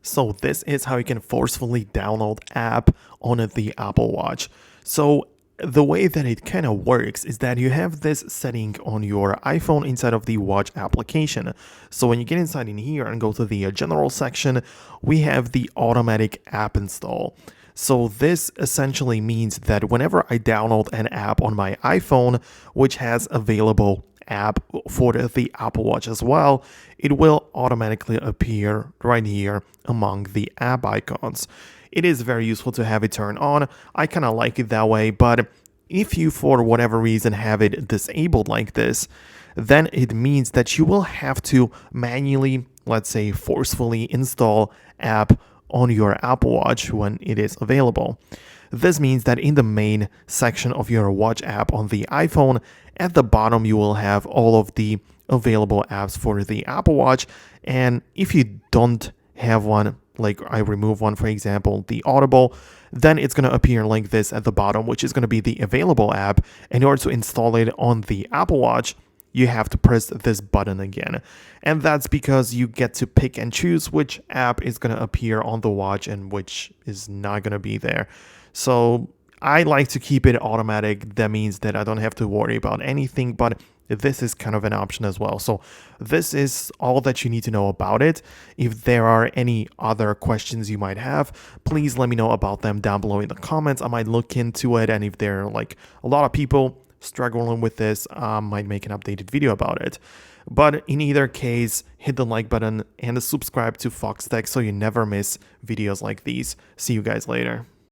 So this is how you can forcefully download app on the Apple Watch. So the way that it kind of works is that you have this setting on your iPhone inside of the watch application. So when you get inside in here and go to the general section, we have the automatic app install. So this essentially means that whenever I download an app on my iPhone, which has available app for the Apple Watch as well, it will automatically appear right here among the app icons. It is very useful to have it turned on. I kind of like it that way, but if you for whatever reason have it disabled like this, then it means that you will have to manually, let's say, forcefully install app on your Apple Watch when it is available. This means that in the main section of your watch app on the iPhone, at the bottom you will have all of the available apps for the Apple Watch. And if you don't have one, like I remove one, for example, the Audible, then it's going to appear like this at the bottom, which is going to be the available app. In order to install it on the Apple Watch, you have to press this button again. And that's because you get to pick and choose which app is going to appear on the watch and which is not going to be there. So I like to keep it automatic. That means that I don't have to worry about anything, but this is kind of an option as well. So this is all that you need to know about it. If there are any other questions you might have, please let me know about them down below in the comments. I might look into it, and if there are like a lot of people struggling with this, I might make an updated video about it. But in either case, hit the like button and subscribe to Foxtecc so you never miss videos like these. See you guys later.